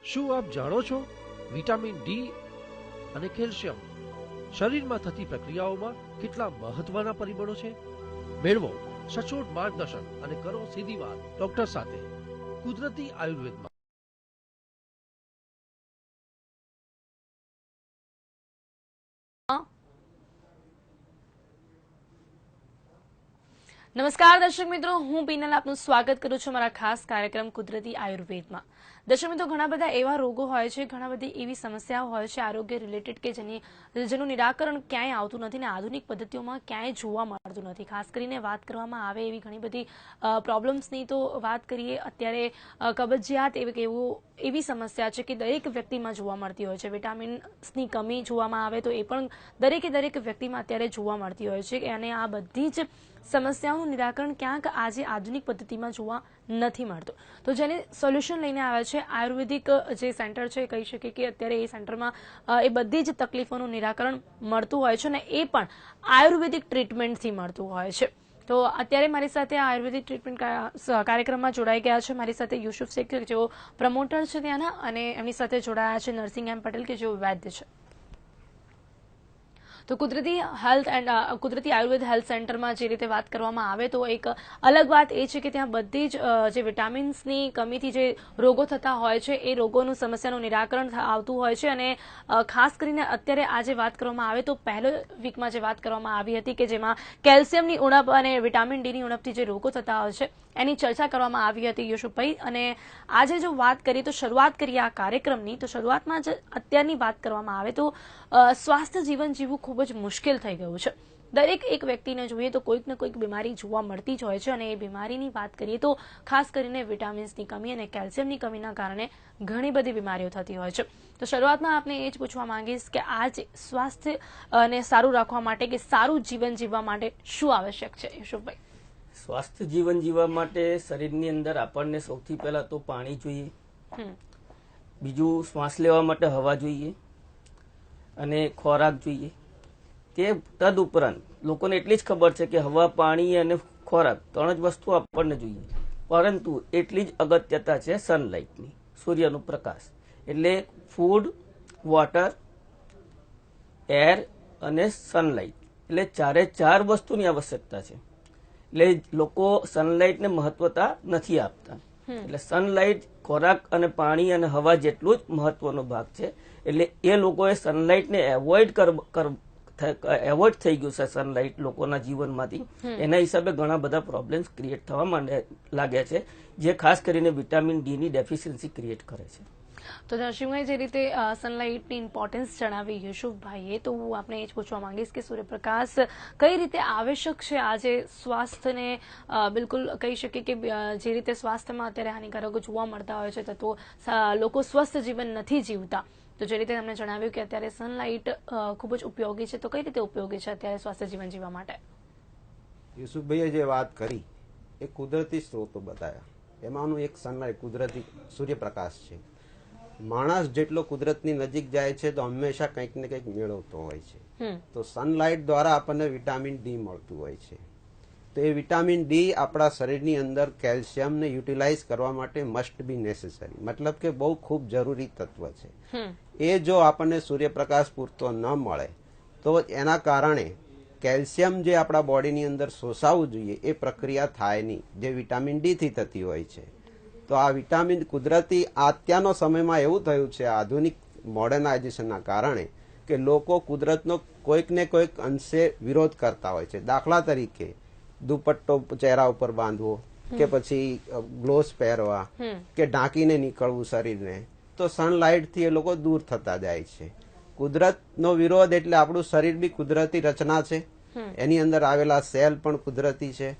શું આપ જાણો છો વિટામિન ડી અને કેલ્શિયમ શરીરમાં થતી પ્રક્રિયાઓમાં કેટલા મહત્વના પરિબળો છે? મેળવો સચોટ માર્ગદર્શન અને કરો સીધી વાત ડોક્ટર સાથે કુદરતી આયુર્વેદમાં। નમસ્કાર દર્શક મિત્રો, હું પીનલ આપનું સ્વાગત કરું છું મારા ખાસ કાર્યક્રમ કુદરતી આયુર્વેદમાં। દર્શક મિત્રો, ઘણા બધા એવા રોગો હોય છે, ઘણા બધી એવી સમસ્યાઓ હોય છે આરોગ્ય રિલેટેડ કે જેનું નિરાકરણ ક્યાંય આવતું નથી ને આધુનિક પદ્ધતિઓમાં ક્યાંય જોવા મળતું નથી। ખાસ કરીને વાત કરવામાં આવે એવી ઘણી બધી પ્રોબ્લેમ્સની તો વાત કરીએ, અત્યારે કબજિયાત એવી સમસ્યા છે કે દરેક વ્યક્તિમાં જોવા મળતી હોય છે। વિટામિન્સની કમી જોવામાં આવે તો એ પણ દરેક વ્યક્તિમાં અત્યારે જોવા મળતી હોય છે અને આ બધી જ સમસ્યાઓનું નિરાકરણ ક્યાંક આજે આધુનિક પદ્ધતિમાં જોવા નથી મળતું। તો જેને સોલ્યુશન લઈને આવે છે આયુર્વેદિક જે સેન્ટર છે, કહી શકીએ કે અત્યારે એ સેન્ટરમાં એ બધી જ તકલીફોનું નિરાકરણ મળતું હોય છે અને એ પણ આયુર્વેદિક ટ્રીટમેન્ટથી મળતું હોય છે। તો અત્યારે મારી સાથે આયુર્વેદિક ટ્રીટમેન્ટ કાર્યક્રમમાં જોડાઈ ગયા છે મારી સાથે યુસુફ શેખ, જેઓ પ્રમોટર છે ત્યાંના, અને એમની સાથે જોડાયા છે નરસિંહ એમ પટેલ, કે જેઓ વૈદ્ય છે। તો કુદરતી આયુર્વેદ હેલ્થ સેન્ટરમાં જે રીતે વાત કરવામાં આવે તો એક અલગ વાત એ છે કે ત્યાં બધી જ જે વિટામિન્સની કમીથી જે રોગો થતા હોય છે એ રોગોનું સમસ્યાનું નિરાકરણ આવતું હોય છે। અને ખાસ કરીને અત્યારે આજે વાત કરવામાં આવે તો પહેલો વીકમાં જે વાત કરવામાં આવી હતી કે જેમાં કેલ્શિયમની ઉણપ અને વિટામિન ડીની ઉણપથી જે રોગો થતા હોય છે એની ચર્ચા કરવામાં આવી હતી યુસુફભાઈ। અને આજે જો વાત કરીએ તો શરૂઆત કરીએ આ કાર્યક્રમની, તો શરૂઆતમાં જ અત્યારની વાત કરવામાં આવે તો સ્વાસ્થ્ય જીવન જીવવું ખૂબ જ મુશ્કેલ થઈ ગયું છે। દરેક એક વ્યક્તિને જોઈએ તો કોઈક ને કોઈક બીમારી જોવા મળતી જ હોય છે અને એ બીમારીની વાત કરીએ તો ખાસ કરીને વિટામિન્સની કમી અને કેલ્શિયમની કમીના કારણે ઘણી બધી બીમારીઓ થતી હોય છે। તો શરૂઆતમાં આપને એ જ પૂછવા માંગીશ કે આજ સ્વાસ્થ્યને સારું રાખવા માટે કે સારું જીવન જીવવા માટે શું આવશ્યક છે યુસુફભાઈ? સ્વાસ્થ્ય જીવન જીવવા માટે શરીરની અંદર આપણને સૌથી પહેલા તો પાણી જોઈએ, બીજું શ્વાસ લેવા માટે હવા જોઈએ અને ખોરાક જોઈએ। તે તદ ઉપરાંત લોકોને એટલી જ ખબર છે કે હવા, પાણી અને ખોરાક 3 જ વસ્તુ આપણને જોઈએ, પરંતુ એટલી જ અગત્યતા છે સનલાઇટની, સૂર્યનો પ્રકાશ। એટલે ફૂડ, વોટર, એર અને સનલાઇટ એટલે 4 વસ્તુની આવશ્યકતા છે। એટલે લોકો સનલાઇટને મહત્વતા નથી આપતા। એટલે સનલાઇટ ખોરાક અને પાણી અને હવા જેટલું જ મહત્વનો ભાગ છે। એટલે એ લોકોએ સનલાઇટને એવોઇડ થઈ ગયું છે સનલાઇટ લોકોના જીવનમાંથી। એના હિસાબે ઘણા બધા પ્રોબ્લેમ્સ ક્રિએટ થવા લાગ્યા છે, જે ખાસ કરીને વિટામિન ડી ની ડેફિશિયન્સી ક્રિએટ કરે છે। તો નરસિંહભાઈ, જે રીતે સનલાઇટની ઇમ્પોર્ટન્સ જણાવી યુસુફભાઈએ, તો હું આપણે એ જ પૂછવા માંગીશ કે સૂર્યપ્રકાશ કઈ રીતે આવશ્યક છે આજે સ્વાસ્થ્યને? બિલકુલ કહી શકીએ કે જે રીતે સ્વાસ્થ્યમાં અત્યારે હાનિકારકો જોવા મળતા હોય છે તો લોકો સ્વસ્થ જીવન નથી જીવતા, તો જે રીતે તમને જણાવ્યું કે અત્યારે સનલાઇટ ખૂબ જ ઉપયોગી છે, તો કઈ રીતે ઉપયોગી છે અત્યારે સ્વસ્થ જીવન જીવવા માટે? યુસુફભાઈએ જે વાત કરી એ કુદરતી સ્ત્રોતો બતાવ્યા, એમાંનું એક સનલાઇટ કુદરતી સૂર્યપ્રકાશ છે। માણસ જેટલો કુદરતની નજીક જાય છે તો હંમેશા કંઈક ને કંઈક મેળવતો હોય છે। તો સનલાઇટ દ્વારા આપણને વિટામિન ડી મળતું હોય છે। તો એ વિટામિન ડી આપણા શરીરની અંદર કેલ્શિયમને યુટિલાઇઝ કરવા માટે મસ્ટ બી નેસેસરી, મતલબ કે બહુ ખૂબ જરૂરી તત્વ છે। એ જો આપણને સૂર્યપ્રકાશ પૂરતો ન મળે તો એના કારણે કેલ્શિયમ જે આપણા બોડીની અંદર શોષાવવું જોઈએ એ પ્રક્રિયા થાય નહીં, જે વિટામિન ડી થી થતી હોય છે। તો આ વિટામિન કુદરતી અત્યારનો સમયમાં એવું થયું છે આધુનિક મોડર્નાઇઝેશનના કારણે કે લોકો કુદરતનો કોઈક ને કોઈક અંશે વિરોધ કરતા હોય છે। દાખલા તરીકે દુપટ્ટો ચહેરા ઉપર બાંધવો, કે પછી ગ્લોવ્સ પહેરવા, કે ઢાંકીને નીકળવું શરીરને, તો સનલાઇટ થી એ લોકો દૂર થતા જાય છે। કુદરતનો વિરોધ એટલે આપણું શરીર બી કુદરતી રચના છે, એની અંદર આવેલા સેલ પણ કુદરતી છે।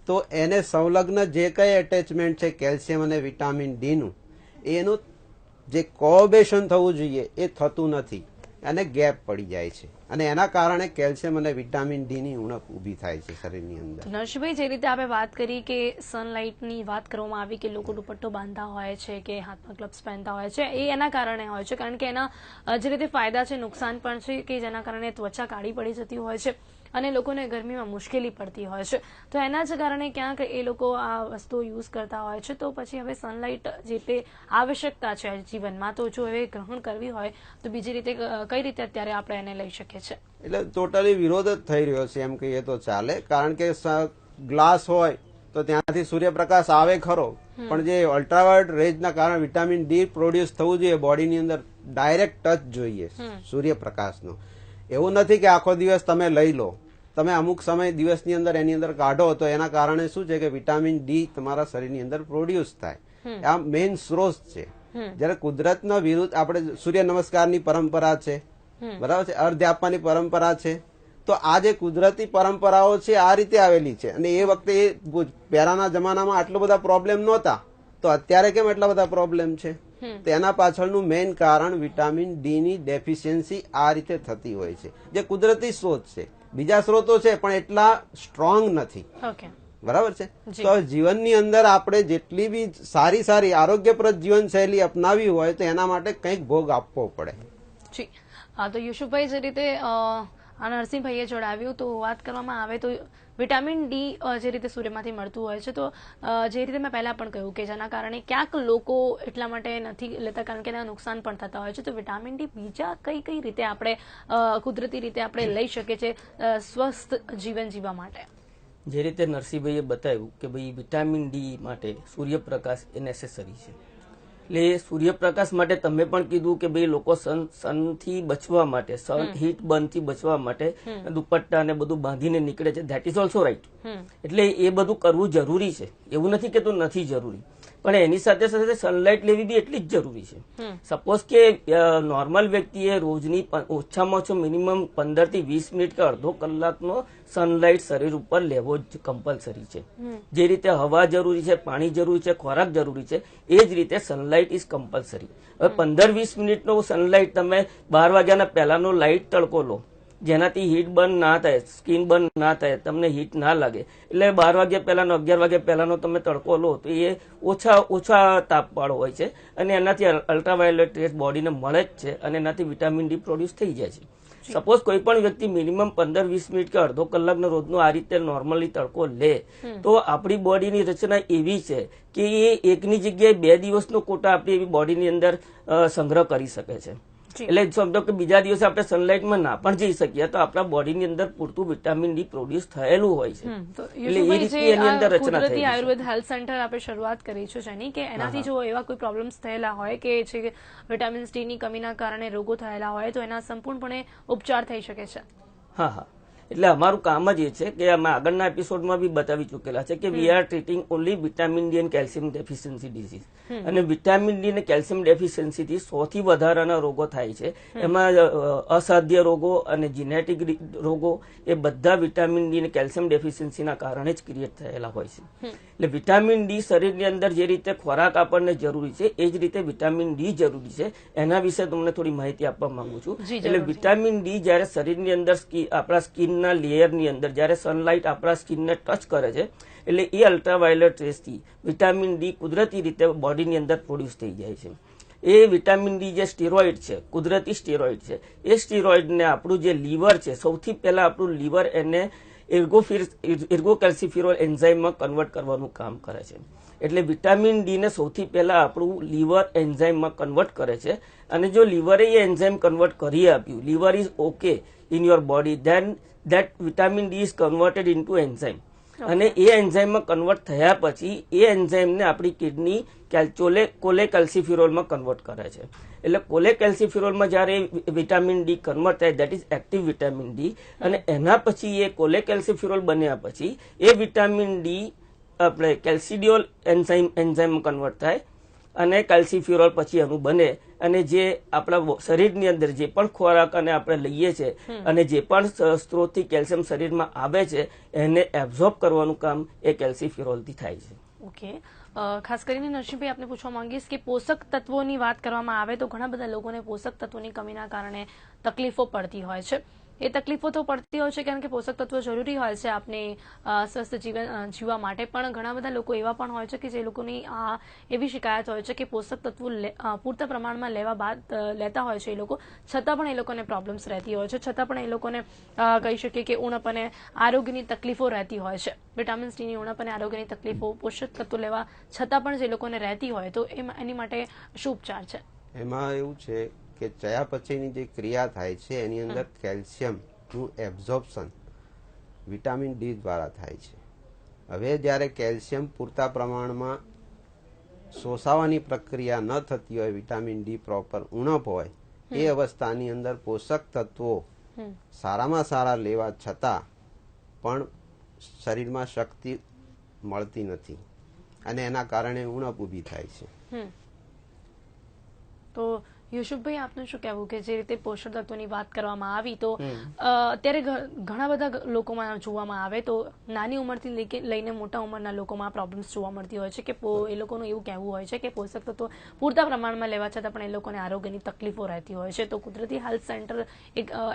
તો એને સંલગ્ન જે કઈ એટેચમેન્ટ છે કેલ્શિયમ અને વિટામિન ડી નું, એનું જે કોઓબેશન થવું જોઈએ એ થતું નથી અને ગેપ પડી જાય છે, અને એના કારણે કેલ્શિયમ અને વિટામિન ડી ની ઉણપ ઊભી થાય છે શરીરની અંદર। નરસિંહભાઈ, જે રીતે આપણે વાત કરી કે સનલાઇટની વાત કરવામાં આવી કે લોકો દુપટ્ટો બાંધતા હોય છે કે હાથમાં ગ્લવ્સ પહેરતા હોય છે, એ એના કારણે હોય છે, કારણ કે એના જે રીતે ફાયદા છે નુકસાન પણ છે કે જેના કારણે ત્વચા કાળી પડી જતી હોય છે। અને લોકોને ગરમીમાં મુશ્કેલી પડતી હોય છે. તો એના જ કારણે ક્યાંક એ લોકો આ વસ્તુઓ યુઝ કરતા હોય છે. તો પછી હવે સનલાઇટ જે તે આવશ્યકતા છે જીવનમાં, તો જો એ ગ્રહણ કરવી હોય તો બીજી રીતે કઈ રીતે અત્યારે આપણે એને લઈ શકીએ છીએ? એટલે ટોટલી વિરોધ જ થઈ રહ્યો છે એમ કહીએ તો ચાલે, કારણ કે ગ્લાસ હોય તો ત્યાંથી સૂર્યપ્રકાશ આવે ખરો, પણ જે અલ્ટ્રાવાયોલેટ રેઝના કારણે વિટામિન ડી પ્રોડ્યુસ થવું જોઈએ બોડીની અંદર, ડાયરેક્ટ ટચ જોઈએ સૂર્યપ્રકાશનો. એવું નથી કે આખો દિવસ તમે લઈ લો, તમે અમુક સમય દિવસની અંદર એની અંદર કાઢો તો એના કારણે શું છે કે વિટામિન ડી તમારા શરીરની અંદર પ્રોડ્યુસ થાય. આ મેઇન સ્ત્રોત છે. જયારે કુદરતનો વિરુદ્ધ આપણે સૂર્ય નમસ્કારની પરંપરા છે, બરાબર છે, અર્ધ્ય આપવાની પરંપરા છે, તો આ જે કુદરતી પરંપરાઓ છે આ રીતે આવેલી છે. અને એ વખતે પહેલાના જમાનામાં આટલો બધા પ્રોબ્લેમ નહોતા, તો અત્યારે કેમ એટલા બધા પ્રોબ્લેમ છે? તેના પાછળનું મેઇન કારણ વિટામિન ડી ની ડેફિશિયન્સી આ રીતે થતી હોય છે, જે કુદરતી સ્ત્રોત છે. બીજા સ્ત્રોતો છે પણ એટલા સ્ટ્રોંગ નથી. બરાબર છે. તો જીવનની અંદર આપણે જેટલી બી સારી સારી આરોગ્યપ્રદ જીવનશૈલી અપનાવી હોય તો એના માટે કંઈક ભોગ આપવો પડે. જી હા, તો યુશુભાઈ જે રીતે નરસિંહભાઈએ જણાવ્યું, તો વાત કરવામાં આવે તો વિટામિન ડી જે રીતે સૂર્યમાંથી મળતું હોય છે, તો જે રીતે મેં પહેલા પણ કહ્યું કે જેના કારણે ક્યાંક લોકો એટલા માટે નથી લેતા કારણ કે એના નુકસાન પણ થતા હોય છે. તો વિટામિન ડી બીજા કઈ રીતે આપણે કુદરતી રીતે આપણે લઈ શકીએ છીએ સ્વસ્થ જીવન જીવવા માટે? જે રીતે નરસિંહભાઈએ બતાવ્યું કે ભાઈ વિટામિન ડી માટે સૂર્યપ્રકાશ એ નેસેસરી છે. એટલે સૂર્યપ્રકાશ માટે તમે પણ કીધું કે ભાઈ લોકો સનથી બચવા માટે, સન હીટ બર્નથી બચવા માટે દુપટ્ટા ને બધું બાંધીને નીકળે છે. That is also right. એટલે એ બધું કરવું જરૂરી છે, એવું નથી કે તો નથી જરૂરી, પણ એની સાથે સાથે સનલાઇટ લેવી બી એટલી જ જરૂરી છે. સપોઝ કે નોર્મલ વ્યક્તિએ રોજની ઓછામાં ઓછો મિનિમમ 15 થી 20 મિનિટ કે અડધો કલાકનો સનલાઇટ શરીર ઉપર લેવો જ કમ્પલસરી છે. જે રીતે હવા જરૂરી છે, પાણી જરૂરી છે, ખોરાક જરૂરી છે, એ જ રીતે સનલાઇટ ઇઝ કમ્પલસરી. હવે 15-20 મિનિટનો સનલાઇટ તમે 12 વાગ્યાના પહેલાનો લાઇટ તડકો લો, જેનાથી હીટ બર્ન ના થાય, સ્કિન બર્ન ના થાય, તમને હીટ ના લાગે, એટલે 12 વાગ્યા પહેલાનો 11 વાગ્યા પહેલાનો તમે તડકો લો તો એ ઓછા તાપવાળો હોય છે અને એનાથી અલ્ટ્રાવાયોલેટ રેસ બોડીને મળે જ છે અને એનાથી વિટામિન ડી પ્રોડ્યુસ થઈ જાય છે. સપોઝ કોઈ પણ વ્યક્તિ મિનિમમ 15-20 મિનિટ કે અડધો કલાકનો રોજનો આ રીતે નોર્મલી તડકો લે તો આપણી બોડીની રચના એવી છે કે એ એકની જગ્યાએ 2 દિવસનો કોટા આપણી એવી બોડીની અંદર સંગ્રહ કરી શકે છે. એટલે સમજો કે બીજા દિવસે આપણે સનલાઇટમાં ના પણ જઈ શકીએ તો આપણા બોડીની અંદર પૂરતું વિટામિન ડી પ્રોડ્યુસ થયેલું હોય છે. એટલે એ રીતે એની અંદર રચના થઈ છે. આયુર્વેદ હેલ્થ સેન્ટર આપણે શરૂઆત કરી છે જેની કે એનાથી જો એવા કોઈ પ્રોબ્લેમ્સ થયેલા હોય કે છે વિટામિન ડી ની કમીના કારણે રોગો થયેલા હોય તો એના સંપૂર્ણપણે ઉપચાર થઈ શકે છે. હા, એટલે અમારું કામ જ એ છે કે અમે આગળના એપિસોડમાં બી બતાવી ચૂકેલા છે કે we are treating only vitamin D and calcium deficiency disease. અને વિટામિન ડી અને કેલ્શિયમ ડેફિશિયન્સીથી સૌથી વધારાના રોગો થાય છે. એમાં અસાધ્ય રોગો અને જીનેટિક રોગો એ બધા વિટામિન ડી અને કેલ્શિયમ ડેફિશિયન્સીના કારણે જ ક્રિએટ થયેલા હોય છે. એટલે વિટામિન ડી શરીરની અંદર જે રીતે ખોરાક આપણને જરૂરી છે એ જ રીતે વિટામિન ડી જરૂરી છે. એના વિશે તમને થોડી માહિતી આપવા માંગુ છું. એટલે વિટામિન ડી જયારે શરીરની અંદર આપણા સ્કિનના લેયરની અંદર જયારે સનલાઇટ આપણા સ્કિનને ટચ કરે છે એટલે એ અલ્ટ્રાવાયોલેટ રેસથી વિટામિન ડી કુદરતી રીતે બોડીની અંદર પ્રોડ્યુસ થઈ જાય છે. એ વિટામિન ડી જે સ્ટીરોઇડ છે, કુદરતી સ્ટીરોઇડ છે, એ સ્ટીરોઇડને આપણું જે લીવર છે, સૌથી પહેલા આપણું લીવર એને એર્ગોકેલ્સિફિરોલ એન્ઝાઇમમાં કન્વર્ટ કરવાનું કામ કરે છે. એટલે વિટામિન ડી ને સૌથી પહેલા આપણું લીવર એન્ઝાઇમમાં કન્વર્ટ કરે છે અને જો લીવરે એ એન્ઝાઇમ કન્વર્ટ કરી આપ્યું, liver is okay in your body, then that vitamin D is converted into enzyme. અને એ એન્ઝાઇમમાં કન્વર્ટ થયા પછી એ એન્ઝાઇમને આપણી કિડની કોલેકેલ્સિફિરોલમાં કન્વર્ટ કરે છે. એટલે કોલેકેલ્સિફિરોલમાં જ્યારે વિટામિન ડી કન્વર્ટ થાય that is active vitamin D અને એના પછી એ કોલેકેલ્સિફિરોલ બન્યા પછી એ વિટામિન ડી આપણે કેલ્સિડિયોલ એન્ઝાઇમ કન્વર્ટ થાય અને કેલ્સિફિરોલ પછી એનું બને અને જે આપણા શરીરની અંદર જે પણ ખોરાક અને આપણે લઈએ છીએ અને જે પણ સ્ત્રોતથી કેલ્શિયમ શરીરમાં આવે છે એને એબ્ઝોર્બ કરવાનું કામ એ કેલ્સિફિરોલથી થાય છે. ઓકે, ખાસ કરીને નરસિંહભાઈ આપને પૂછવા માંગીશ કે પોષક તત્વોની વાત કરવામાં આવે તો ઘણા બધા લોકોને પોષક તત્વોની કમીના કારણે તકલીફો પડતી હોય છે. એ તકલીફો તો પડતી હોય છે કારણ કે પોષક તત્વો જરૂરી હોય છે આપને સ્વસ્થ જીવન જીવવા માટે, પણ ઘણા બધા લોકો એવા પણ હોય છે કે જે લોકોની એવી શિકાયત હોય છે કે પોષક તત્વો પૂરતા પ્રમાણમાં લેતા હોય છે એ લોકો, છતાં પણ એ લોકોને પ્રોબ્લેમ્સ રહેતી હોય છે, છતાં પણ એ લોકોને કહી શકીએ કે ઉણપ અને આરોગ્યની તકલીફો રહેતી હોય છે. વિટામિન્સ ડીની ઉણપ અને આરોગ્યની તકલીફો પોષક તત્વો લેવા છતાં પણ જે લોકોને રહેતી હોય તો એની માટે શું ઉપચાર છે? એમાં એવું છે કે ચયાપચયની જે ક્રિયા થાય છે એની અંદર કેલ્શિયમનું એબ્ઝોર્પ્શન વિટામિન ડી દ્વારા થાય છે. હવે જ્યારે કેલ્શિયમ પૂરતા પ્રમાણમાં શોષાવાની પ્રક્રિયા ન થતી હોય, વિટામિન ડી પ્રોપર ઉણપ હોય, એ અવસ્થાની અંદર પોષક તત્વો સારામાં સારા લેવા છતાં પણ શરીરમાં શક્તિ મળતી નથી અને એના કારણે ઉણપ ઊભી થાય છે. તો યુસુફભાઈ, આપનું શું કહેવું કે જે રીતે પોષક તત્વોની વાત કરવામાં આવી તો અત્યારે ઘણા બધા લોકોમાં જોવામાં આવે તો નાની ઉંમરથી લઈને મોટા ઉંમરના લોકોમાં પ્રોબ્લેમ્સ જોવા મળતી હોય છે કે એ લોકોનું એવું કહેવું હોય છે કે પોષક તત્વો પૂરતા પ્રમાણમાં લેવા છતાં પણ એ લોકોને આરોગ્યની તકલીફો રહેતી હોય છે, તો કુદરતી હેલ્થ સેન્ટર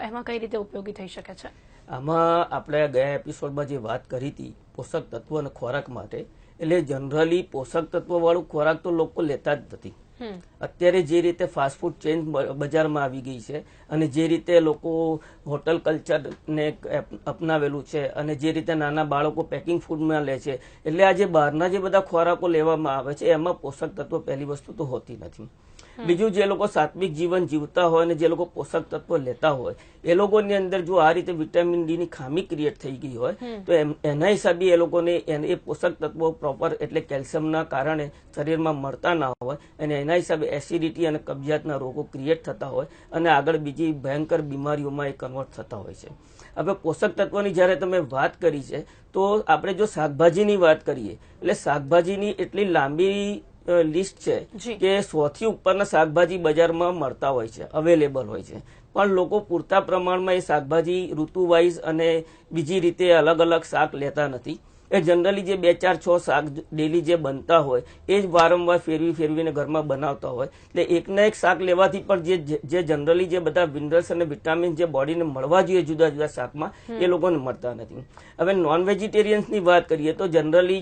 એમાં કઈ રીતે ઉપયોગી થઈ શકે છે? આમાં આપણે ગયા એપિસોડમાં જે વાત કરી હતી પોષક તત્વો અને ખોરાક માટે, એટલે જનરલી પોષક તત્વો વાળું ખોરાક તો લોકો લેતા જ નથી. અત્યારે જે રીતે ફાસ્ટફૂડ ચેઇન બજારમાં આવી ગઈ છે અને જે રીતે લોકો હોટલ કલ્ચરને અપનાવેલું છે અને જે રીતે નાના બાળકો પેકિંગ ફૂડમાં લે છે, એટલે આ જે બહારના જે બધા ખોરાકો લેવામાં આવે છે એમાં પોષક તત્વો પહેલી વસ્તુ તો હોતી નથી. બીજું, જે લોકો સાત્વિક જીવન જીવતા હોય અને જે લોકો પોષક તત્વો લેતા હોય એ લોકોની અંદર જો આ રીતે વિટામિન ડી ની ખામી ક્રિએટ થઈ ગઈ હોય તો એના હિસાબે એ લોકોને એ પોષક તત્વો પ્રોપર એટલે કેલ્શિયમના કારણે શરીરમાં મળતા ના હોય અને એના હિસાબે એસિડિટી અને કબજિયાતના રોગો ક્રિએટ થતા હોય અને આગળ બીજી ભયંકર બીમારીઓમાં એ કન્વર્ટ થતા હોય છે. હવે પોષક તત્વોની જ્યારે તમે વાત કરી છે તો આપણે જો શાકભાજીની વાત કરીએ એટલે શાકભાજીની એટલી લાંબી લિસ્ટ છે કે 100 થી ઉપરના શાકભાજી બજારમાં મળતા હોય છે, અવેલેબલ હોય છે, પણ લોકો પૂરતા પ્રમાણમાં એ શાકભાજી ઋતુ વાઇઝ અને બીજી રીતે અલગ અલગ શાક લેતા નથી. એ જનરલી જે 2, 4, 6 શાક ડેલી જે બનતા હોય એ જ વારંવાર ફેરવીને ઘરમાં બનાવતા હોય, એટલે એકના એક શાક લેવાથી પણ જે જનરલી જે બધા મિનરલ્સ અને વિટામિન જે બોડીને મળવા જોઈએ જુદા જુદા શાકમાં એ લોકોને મળતા નથી. હવે નોન વેજીટેરિયન્સની વાત કરીએ તો જનરલી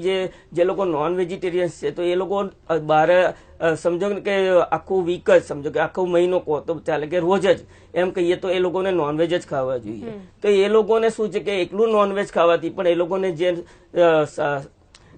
જે લોકો નોન વેજીટેરિયન્સ છે તો એ લોકો બહાર સમજો કે આખું વીક જ સમજો કે આખો મહિનો કહો તો ચાલે કે રોજ જ એમ કહીએ તો એ લોકોને નોનવેજ જ ખાવા જોઈએ. તો એ લોકોને શું છે કે એકલું નોનવેજ ખાવાથી પણ એ લોકોને જે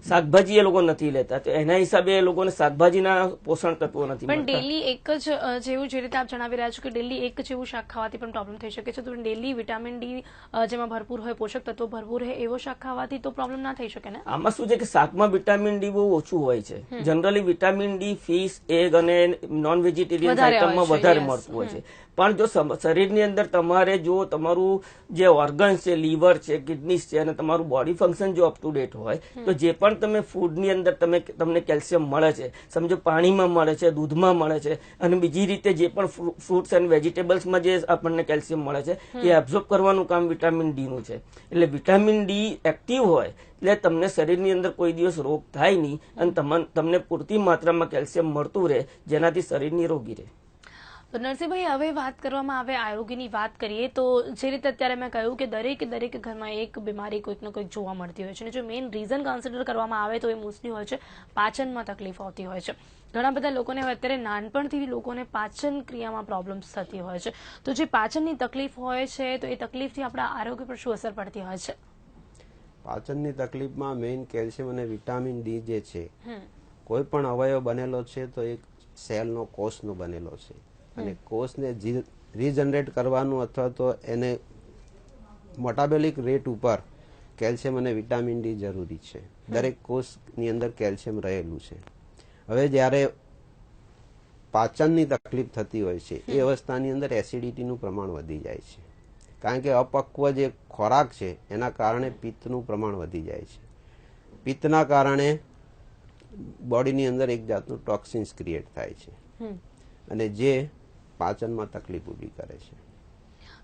શાકભાજી એ લોકો નથી લેતા, તો એના હિસાબે એ લોકોને શાકભાજીના પોષણ તત્વો નથી પણ ડેલી એક જ જેવું જે રીતે આપ જણાવી રહ્યા છો કે ડેલી એક જેવું શાક ખાવાથી પણ પ્રોબ્લેમ થઈ શકે છે, તો ડેલી વિટામિન ડી જેમાં ભરપૂર હોય, પોષક તત્વો ભરપૂર હોય એવો શાક ખાવાથી તો પ્રોબ્લેમ ના થઈ શકે ને? આમાં શું છે કે શાકમાં વિટામિન ડી બહુ ઓછું હોય છે. Generally vitamin D fish, egg અને નોન વેજીટેરિયન આઇટમમાં વધારે મળતું હોય છે. પણ જો શરીરની અંદર તમારે જો તમારું જે ઓર્ગન્સ છે, લીવર છે, કિડનીઝ છે અને તમારું બોડી ફંક્શન જો અપ ટુ ડેટ હોય તો જે પણ તમે ફૂડની અંદર તમને કેલ્શિયમ મળે છે, સમજો પાણીમાં મળે છે, દૂધમાં મળે છે અને બીજી રીતે જે પણ ફ્રૂટ્સ એન્ડ વેજીટેબલ્સમાં જે આપણને કેલ્શિયમ મળે છે એ એબ્ઝોર્બ કરવાનું કામ વિટામિન ડી નું છે. એટલે વિટામિન ડી એક્ટિવ હોય એટલે તમને શરીરની અંદર કોઈ દિવસ રોગ થાય નહીં અને તમને પૂરતી માત્રામાં કેલ્શિયમ મળતું રહે જેનાથી શરીર નિરોગી રહે. તો નરસિંહભાઈ, હવે વાત કરવામાં આવે આરોગ્યની વાત કરીએ તો જે રીતે અત્યારે મેં કહ્યું કે દરેક ઘરમાં એક બીમારી કોઈક ને કોઈક જોવા મળતી હોય છે અને જો મેઇન રીઝન કન્સિડર કરવામાં આવે તો એ મોસ્ટલી હોય છે પાચનમાં તકલીફ આવતી હોય છે. ઘણા બધા લોકોને અત્યારે નાનપણથી લોકોને પાચન ક્રિયામાં પ્રોબ્લેમ્સ થતી હોય છે, તો જે પાચનની તકલીફ હોય છે તો એ તકલીફથી આપણા આરોગ્ય પર શું અસર પડતી હોય છે? પાચનની તકલીફમાં મેઇન કેલ્શિયમ અને વિટામિન ડી જે છે, કોઈ પણ અવયવ બનેલો છે તો એક સેલનો કોષનો બનેલો છે અને કોષને રીજનરેટ કરવાનું અથવા તો એને મેટાબોલિક રેટ ઉપર કેલ્શિયમ અને વિટામિન ડી જરૂરી છે. દરેક કોષની અંદર કેલ્શિયમ રહેલું છે. હવે જ્યારે પાચનની તકલીફ થતી હોય છે એ અવસ્થાની અંદર એસિડિટીનું પ્રમાણ વધી જાય છે, કારણ કે અપક્વ જે ખોરાક છે એના કારણે પિત્તનું પ્રમાણ વધી જાય છે. પિત્તના કારણે બોડીની અંદર એક જાતનું ટોક્સિન્સ ક્રિએટ થાય છે અને જે પાચનમાં તકલીફ ઊભી કરે છે.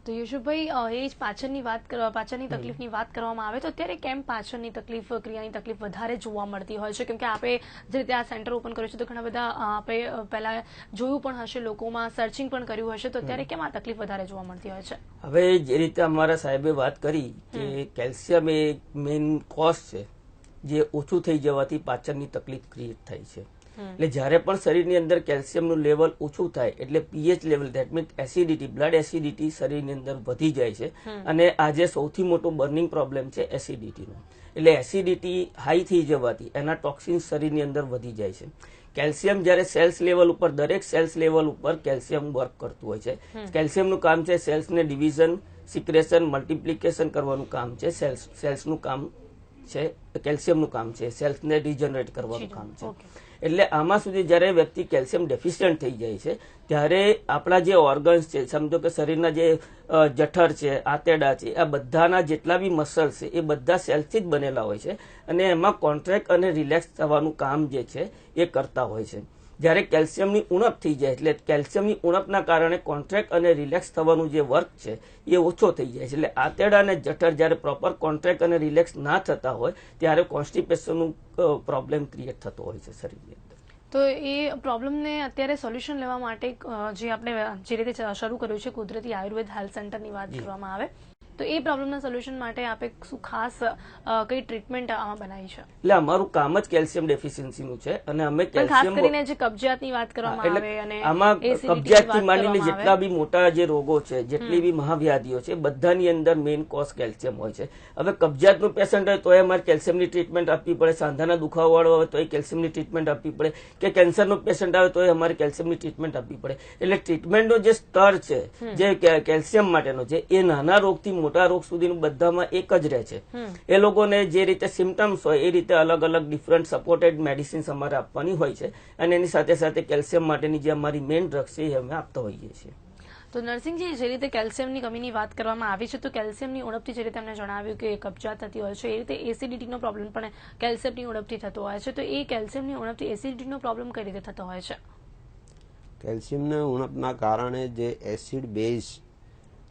તો યુશુફભાઈ, એ જ પાચનની તકલીફની વાત કરવામાં આવે તો અત્યારે કેમ પાચનની તકલીફ, ક્રિયાની તકલીફ વધારે જોવા મળતી હોય છે? કેમ કે આપણે જે રીતે આ સેન્ટર ઓપન કર્યું છે તો ઘણા બધા આપણે પહેલા જોયું પણ હશે, લોકોમાં સર્ચિંગ પણ કર્યું હશે, તો અત્યારે કેમ આ તકલીફ વધારે જોવા મળતી હોય છે? હવે જે રીતે અમારા સાહેબે વાત કરી કે કેલ્શિયમ એ મેઇન કોઝ છે જે ઓછું થઈ જવાથી પાચનની તકલીફ ક્રિએટ થાય છે. એટલે જયારે પણ શરીરની અંદર કેલ્શિયમનું લેવલ ઓછું થાય એટલે pH level, that means acidity, blood acidity શરીરની અંદર વધી જાય છે. અને આજે સૌથી મોટો બર્નિંગ પ્રોબ્લેમ છે એસિડિટીનો. એટલે એસિડિટી હાઈ થઈ જવાથી એના ટોક્સિન્સ શરીરની અંદર વધી જાય છે. કેલ્શિયમ જયારે સેલ્સ લેવલ ઉપર, દરેક સેલ્સ લેવલ ઉપર કેલ્શિયમ વર્ક કરતું હોય છે. કેલ્શિયમનું કામ છે સેલ્સને ડિવિઝન, સિક્રેશન, મલ્ટિપ્લિકેશન કરવાનું કામ છે. સેલ્સનું કામ છે, કેલ્શિયમનું કામ છે સેલ્સને રિજનરેટ કરવાનું કામ છે. એટલે આમાં સુધી જયારે વ્યક્તિ કેલ્શિયમ ડેફિશિયન્ટ થઈ જાય છે ત્યારે આપણા જે ઓર્ગન્સ છે, સમજો કે શરીરના જે જઠર છે, આંતરડા છે, આ બધાના જેટલા બી મસલ્સ છે એ બધા સેલ્સથી જ બનેલા હોય છે અને એમાં કોન્ટ્રેક્ટ અને રિલેક્સ થવાનું કામ જે છે એ કરતા હોય છે. જયારે કેલ્શિયમની ઉણપ થઈ જાય એટલે કેલ્શિયમની ઉણપના કારણે કોન્ટ્રેક્ટ અને રિલેક્સ થવાનું જે વર્ક છે એ ઓછો થઈ જાય છે. એટલે આંતરડા અને જઠર જયારે પ્રોપર કોન્ટ્રેક્ટ અને રિલેક્સ ના થતા હોય ત્યારે કોન્સ્ટિપેશનનું પ્રોબ્લેમ ક્રિએટ થતો હોય છે શરીરની અંદર. તો એ પ્રોબ્લેમને અત્યારે સોલ્યુશન લેવા માટે જે આપણે જે રીતે શરૂ કર્યું છે કુદરતી આયુર્વેદ હેલ્થ સેન્ટરની વાત કરવામાં આવે તો એ પ્રોબ્લેમના સોલ્યુશન માટે આપે શું ખાસ કઈ ટ્રીટમેન્ટ આમાં બનાવી છે? એટલે અમારું કામ જ કેલ્શિયમ ડેફિશિયન્સીનું છે અને અમે ખાસ કરીને જે કબજિયાતની વાત કરવામાં આવે અને આમાં કબજિયાતથી માંડીને જેટલા બી મોટા જે રોગો છે, જેટલી બી મહાવ્યાધિઓ છે, બધાની અંદર મેઇન કોઝ કેલ્શિયમ હોય છે. હવે કબજિયાતનું પેશન્ટ હોય તો અમારે કેલ્શિયમની ટ્રીટમેન્ટ આપવી પડે, સાંધાના દુખાવા વાળો હોય તો એ કેલ્શિયમની ટ્રીટમેન્ટ આપવી પડે, કે કેન્સરનો પેશન્ટ આવે તો અમારે કેલ્શિયમની ટ્રીટમેન્ટ આપવી પડે. એટલે ટ્રીટમેન્ટનો જે સ્તર છે જે કેલ્શિયમ માટેનો છે એ નાના રોગથી મોટા રોગ સુધીનું બધામાં એક જ રહે છે. એ લોકોને જે રીતે સિમ્ટમ્સ હોય એ રીતે અલગ અલગ ડિફરન્ટ સપોર્ટેડ મેડિસિન્સ અમારે આપવાની હોય છે અને એની સાથે સાથે કેલ્શિયમ માટેની જે અમારી મેઇન ડ્રગ્સ છે એ અમે આપતા હોઈએ છીએ. તો નરસિંહજી, જે રીતે કેલ્શિયમની કમીની વાત કરવામાં આવી છે તો કેલ્શિયમની ઉણપથી જે રીતે અમને જણાવ્યું કે કબજિયાત થતી હોય છે એ રીતે એસિડિટીનો પ્રોબ્લેમ પણ કેલ્શિયમની ઉણપથી થતો હોય છે. તો એ કેલ્શિયમની ઉણપથી એસિડિટીનો પ્રોબ્લેમ કઈ રીતે થતો હોય છે? કેલ્શિયમના ઉણપના કારણે જે એસિડ બેઝ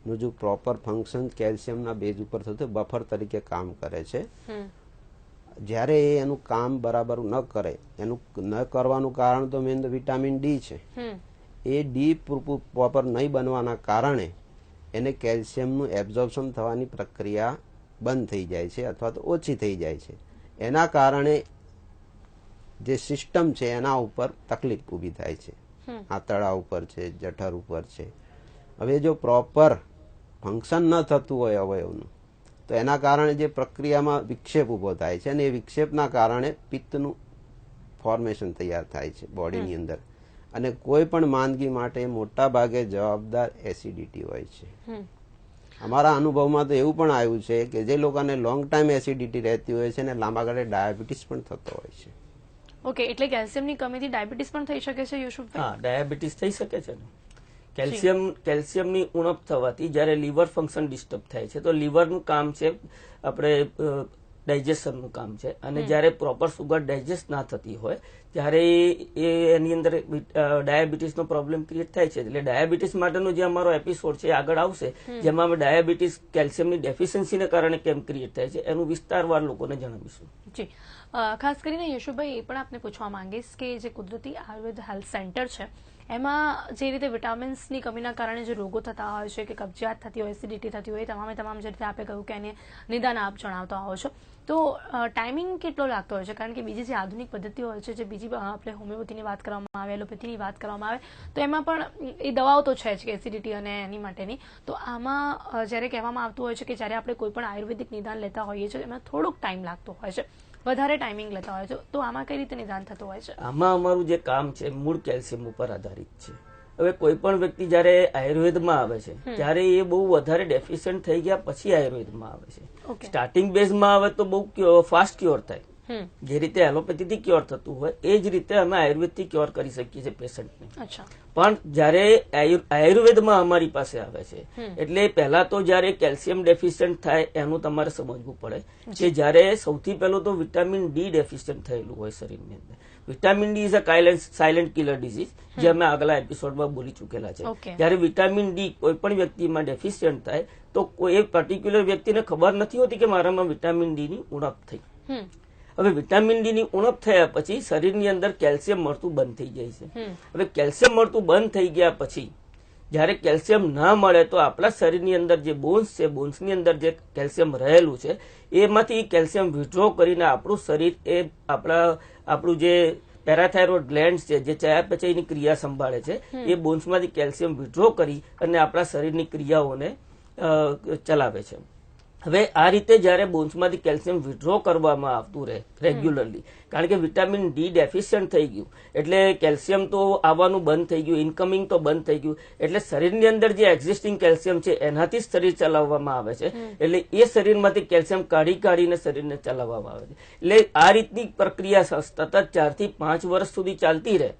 નું જો પ્રોપર ફંક્શન કેલ્શિયમના બેઝ ઉપર થતું બફર તરીકે કામ કરે છે. જ્યારે એ એનું કામ બરાબર ન કરે, એનું ન કરવાનું કારણ તો મેન વિટામિન ડી છે. એ ડી પ્રોપર નહીં બનવાના કારણે એને કેલ્શિયમનું એબ્ઝોર્પ્શન થવાની પ્રક્રિયા બંધ થઈ જાય છે અથવા તો ઓછી થઈ જાય છે. એના કારણે જે સિસ્ટમ છે એના ઉપર તકલીફ ઊભી થાય છે. આંતરડા ઉપર છે, જઠર ઉપર છે. હવે જો પ્રોપર ફંક્શન ન થતું હોય અવયવનું તો એના કારણે જે પ્રક્રિયામાં વિક્ષેપ ઉભો થાય છે અને એ વિક્ષેપના કારણે પિત્તનું ફોર્મેશન તૈયાર થાય છે બોડીની અંદર અને કોઈ પણ માંદગી માટે મોટા ભાગે જવાબદાર એસિડિટી હોય છે. અમારા અનુભવમાં તો એવું પણ આવ્યું છે કે જે લોકોને લોંગ ટાઈમ એસિડિટી રહેતી હોય છે અને લાંબા ગાળે ડાયાબિટીસ પણ થતો હોય છે. ઓકે, એટલે કેલ્શિયમની કમીથી ડાયાબિટીસ પણ થઈ શકે છે યુશુફભાઈ? હા, ડાયાબિટીસ થઈ શકે છે ને. કેલ્શિયમની ઉણપ થવાથી જયારે લીવર ફંક્શન ડિસ્ટર્બ થાય છે તો લીવરનું કામ છે આપણે ડાયજેશનનું કામ છે અને જયારે પ્રોપર સુગર ડાયજેસ્ટ ના થતી હોય ત્યારે એની અંદર ડાયાબિટીસનો પ્રોબ્લેમ ક્રિએટ થાય છે. એટલે ડાયાબિટીસ માટેનો જે અમારો એપિસોડ છે આગળ આવશે જેમાં અમે ડાયાબિટીસ કેલ્શિયમની ડેફિશિયન્સીને કારણે કેમ ક્રિએટ થાય છે એનું વિસ્તારવાર લોકોને જણાવીશું. જી, ખાસ કરીને યશુભાઈ, એ પણ આપને પૂછવા માંગીશ કે જે કુદરતી આયુર્વેદ હેલ્થ સેન્ટર છે એમાં જે રીતે વિટામિન્સની કમીના કારણે જે રોગો થતા હોય છે કે કબજિયાત થતી હોય, એસિડિટી થતી હોય, તમામ જે રીતે આપે કહ્યું કે એને નિદાન આપ જણાવતા હોવ છો, તો ટાઈમિંગ કેટલો લાગતો હોય છે? કારણ કે બીજી જે આધુનિક પદ્ધતિઓ હોય છે, જે બીજી આપણે હોમિયોપેથીની વાત કરવામાં આવે, એલોપેથીની વાત કરવામાં આવે તો એમાં પણ એ દવાઓ તો છે જ કે એસિડિટી અને એની માટેની, તો આમાં જ્યારે કહેવામાં આવતું હોય છે કે જ્યારે આપણે કોઈ પણ આયુર્વેદિક નિદાન લેતા હોઈએ છીએ એમાં થોડોક ટાઈમ લાગતો હોય છે, વધારે ટાઈમિંગ લેતા હોય છે, તો આમાં કઈ રીતે નિદાન થતું હોય છે? આમાં અમારું જે કામ છે મૂળ કેલ્શિયમ ઉપર આધારિત છે. હવે કોઈ પણ વ્યક્તિ જયારે આયુર્વેદમાં આવે છે ત્યારે એ બહુ વધારે ડેફિશિયન્ટ થઈ ગયા પછી આયુર્વેદમાં આવે છે. સ્ટાર્ટિંગ બેઝમાં આવે તો બહુ ફાસ્ટ ક્યોર થાય, જે રીતે એલોપેથીથી ક્યોર થતું હોય એ જ રીતે અમે આયુર્વેદથી ક્યોર કરી શકીએ છીએ પેશન્ટને. પણ જયારે આયુર્વેદમાં અમારી પાસે આવે છે એટલે પહેલા તો જયારે કેલ્શિયમ ડેફિશિયન્ટ થાય એનું તમારે સમજવું પડે કે જયારે સૌથી પહેલું તો વિટામિન ડી ડેફિશિયન્ટ થયેલું હોય શરીરની અંદર vitamin D is a silent killer disease, જે અમે આગલા એપિસોડમાં બોલી ચૂકેલા છે. Okay. જ્યારે વિટામિન ડી કોઈ પણ વ્યક્તિમાં ડેફિશિયન્ટ થાય તો કોઈ એક પર્ટિક્યુલર વ્યક્તિને ખબર નથી હોતી કે મારામાં વિટામિન ડી ની ઉણપ થઈ. હવે વિટામિન ડી ની ઉણપ થયા પછી શરીરની અંદર કેલ્શિયમ મળતું બંધ થઈ જાય છે. હવે કેલ્શિયમ મળતું બંધ થઈ ગયા પછી જ્યારે કેલ્શિયમ ના મળે તો આપણા શરીરની અંદર જે બોન્સ છે, બોન્સની અંદર જે કેલ્શિયમ રહેલું છે એમાંથી કેલ્શિયમ વિડ્રો કરીને આપણું શરીર એ આપણું જે પેરાથાઇરોઇડ ગ્લેન્ડ છે જે ચયાપચયની ક્રિયા સંભાળે છે એ બોન્સમાંથી કેલ્શિયમ વિડ્રો કરી અને આપણા શરીરની ક્રિયાઓને ચલાવે છે. હવે આ રીતે જયારે બોન્સમાંથી કેલ્શિયમ વિડ્રો કરવામાં આવતું રહે રેગ્યુલરલી, કારણ કે વિટામિન ડી ડેફિશિયન્ટ થઈ ગયું એટલે કેલ્શિયમ તો આવવાનું બંધ થઈ ગયું, ઇનકમિંગ તો બંધ થઈ ગયું, એટલે શરીરની અંદર જે એક્ઝિસ્ટિંગ કેલ્શિયમ છે એનાથી જ શરીર ચલાવવામાં આવે છે. એટલે એ શરીરમાંથી કેલ્શિયમ કાઢીને શરીરને ચલાવવામાં આવે છે. એટલે આ રીતની પ્રક્રિયા સતત 4 થી 5 વર્ષ સુધી ચાલતી રહે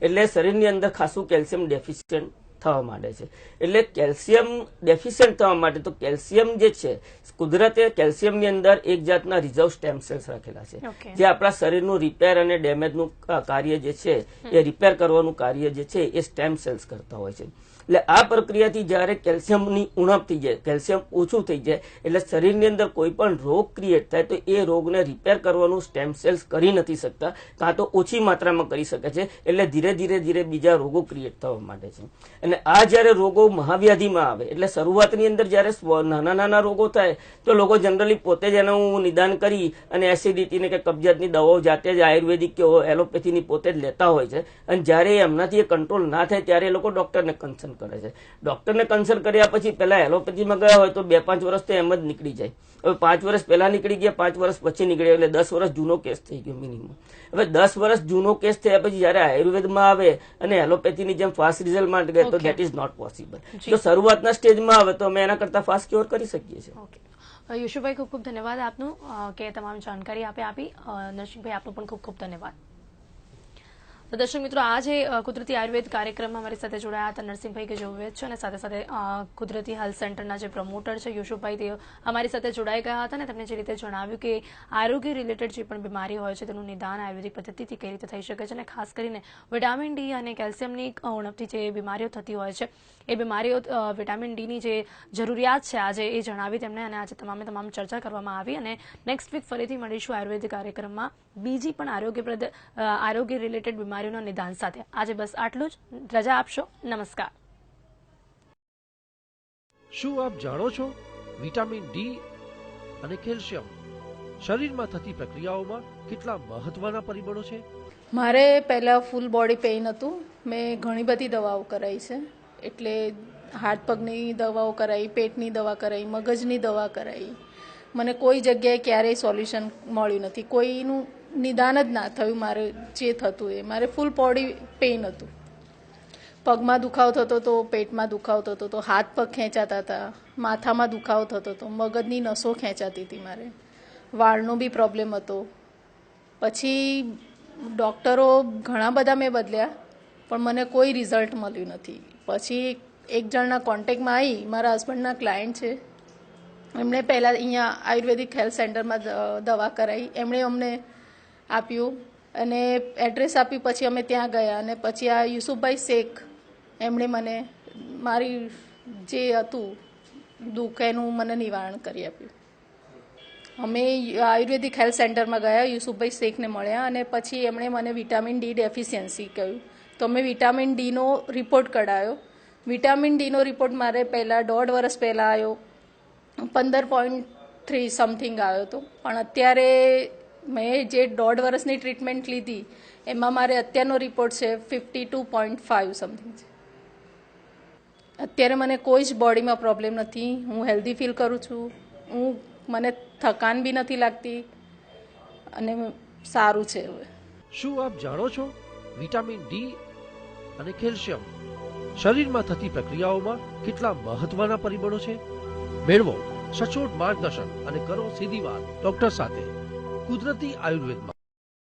એટલે શરીરની અંદર ખાસું કેલ્શિયમ ડેફિશિયન્ટ થવા માંડે છે. એટલે કેલ્શિયમ ડેફિશિયન્ટ થવા માટે તો કેલ્શિયમ જે છે કુદરતે કેલ્શિયમની અંદર એક જાતના રિઝર્વ સ્ટેમ સેલ્સ રાખેલા છે જે આપણા શરીરનું રિપેર અને ડેમેજનું કાર્ય જે છે એ રિપેર કરવાનું કાર્ય જે છે એ સ્ટેમ સેલ્સ કરતા હોય છે. એટલે આ પ્રક્રિયાથી જયારે કેલ્શિયમની ઉણપ થઈ જાય, કેલ્શિયમ ઓછું થઈ જાય એટલે શરીરની અંદર કોઈ પણ રોગ ક્રિએટ થાય તો એ રોગને રિપેર કરવાનું સ્ટેમ સેલ્સ કરી નથી શકતા, કાં તો ઓછી માત્રામાં કરી શકે છે. એટલે ધીરે ધીરે બીજા રોગો ક્રિએટ થવા માંડે છે. અને આ જયારે રોગો મહાવ્યાધિમાં આવે એટલે શરૂઆતની અંદર જયારે નાના રોગો થાય તો લોકો જનરલી પોતે જ એનું નિદાન કરી અને એસિડિટીને કે કબજિયાતની દવાઓ જાતે જ આયુર્વેદિક કે એલોપેથીની પોતે જ લેતા હોય છે. અને જયારે એમનાથી એ કંટ્રોલ ના થાય ત્યારે એ લોકો ડોક્ટરને કન્સલ્ટ કરે છે. ડોક્ટરને કન્સલ્ટ કર્યા પછી પેલા એલોપેથીમાં ગયા હોય તો 2-5 વર્ષ તો એમ જ નીકળી જાય. હવે 5 વર્ષ પહેલા નીકળી ગયા, 5 વર્ષ પછી નીકળ્યા એટલે 10 વર્ષ જૂનો કેસ થઈ ગયો મિનિમમ. હવે 10 વર્ષ જૂનો કેસ થયા પછી જયારે આયુર્વેદમાં આવે અને એલોપેથીની જેમ ફાસ્ટ રિઝલ્ટ માટે ગયા તો દેટ ઇઝ નોટ પોસિબલ. જો શરૂઆતના સ્ટેજમાં આવે તો અમે એના કરતા ફાસ્ટ ક્યોર કરી શકીએ છીએ. યુશુભાઈ, ખૂબ ખૂબ ધન્યવાદ આપનું કે તમામ જાણકારી આપી. નરસિંહભાઈ, આપનો પણ ખૂબ ખૂબ ધન્યવાદ. તો દર્શક મિત્રો, આજે કુદરતી આયુર્વેદ કાર્યક્રમમાં મારી સાથે જોડાયા હતા નરસિંહભાઈ કે જે વૈદ છે અને સાથે સાથે કુદરતી હેલ્થ સેન્ટરના જે પ્રમોટર છે યુશુભાઈ, તે અમારી સાથે જોડાઈ ગયા હતા અને તેમણે જે રીતે જણાવ્યું કે આરોગ્ય રિલેટેડ જે પણ બીમારી હોય છે તેનું નિદાન આયુર્વેદિક પદ્ધતિથી કઈ રીતે થઈ શકે છે અને ખાસ કરીને વિટામિન ડી અને કેલ્શિયમની ઉણપથી જે બીમારીઓ થતી હોય છે એ બીમારીઓ વિટામિન ડીની જે જરૂરિયાત છે આજે એ જણાવી તેમણે અને આજે તમામ ચર્ચા કરવામાં આવી. અને નેક્સ્ટ વીક ફરીથી મળીશું આયુર્વેદ કાર્યક્રમમાં બીજી પણ આરોગ્ય રિલેટેડ બીમારીઓના નિદાન સાથે. આજે બસ આટલું જ. રજા આપશો. નમસ્કાર. શું આપ જાણો છો વિટામિન ડી અને કેલ્શિયમ શરીરમાં થતી પ્રક્રિયાઓમાં કેટલા મહત્વના પરિબળો છે? મારે પહેલાં ફૂલ બોડી પેઇન હતું. મેં ઘણી બધી દવાઓ કરાવી છે, એટલે હાથ પગની દવાઓ કરાવી, પેટની દવા કરાવી, મગજની દવા કરાવી. મને કોઈ જગ્યાએ ક્યારેય સોલ્યુશન મળ્યું નથી, કોઈનું નિદાન જ ના થયું. મારે જે થતું એ મારે ફૂલ બોડી પેઇન હતું. પગમાં દુખાવો થતો હતો, પેટમાં દુખાવો થતો હતો, હાથ પગ ખેંચાતા હતા, માથામાં દુખાવો થતો હતો, મગજની નસો ખેંચાતી હતી, મારે વાળનો બી પ્રોબ્લેમ હતો. પછી ડૉક્ટરો ઘણા બધા મેં બદલ્યા પણ મને કોઈ રિઝલ્ટ મળ્યું નથી. પછી એક જણના કોન્ટેક્ટમાં આવી, મારા હસબન્ડના ક્લાયન્ટ છે, એમણે પહેલાં અહીંયા આયુર્વેદિક હેલ્થ સેન્ટરમાં દવા કરાવી. એમણે અમને આપ્યું અને એડ્રેસ આપ્યું. પછી અમે ત્યાં ગયા અને પછી આ યુસુફભાઈ શેખ એમણે મને મારી જે હતું દુઃખ એનું મને નિવારણ કરી આપ્યું. અમે આયુર્વેદિક હેલ્થ સેન્ટરમાં ગયા, યુસુફભાઈ શેખને મળ્યા અને પછી એમણે મને વિટામિન ડી ડેફિશિયન્સી કહ્યું. તો મેં વિટામિન ડીનો રિપોર્ટ કઢાયો. વિટામિન ડીનો રિપોર્ટ મારે પહેલાં 1.5 વર્ષ પહેલાં આવ્યો, 15.3 સમથિંગ આવ્યો હતો. પણ અત્યારે મેં જે 1.5 વર્ષની ટ્રીટમેન્ટ લીધી એમાં મારે અત્યારનો રિપોર્ટ છે 52.5 સમથિંગ છે. અત્યારે મને કોઈ જ બોડીમાં પ્રોબ્લેમ નથી. હું હેલ્ધી ફીલ કરું છું. મને થકાન બી નથી લાગતી અને સારું છે. હવે શું આપ જાણો છો વિટામિન ડી અને કેલ્શિયમ શરીરમાં થતી પ્રક્રિયાઓમાં કેટલા મહત્વના પરિબળો છે? મેળવો સચોટ માર્ગદર્શન અને કરો સીધી વાત ડોક્ટર સાથે કુદરતી આયુર્વેદમાં.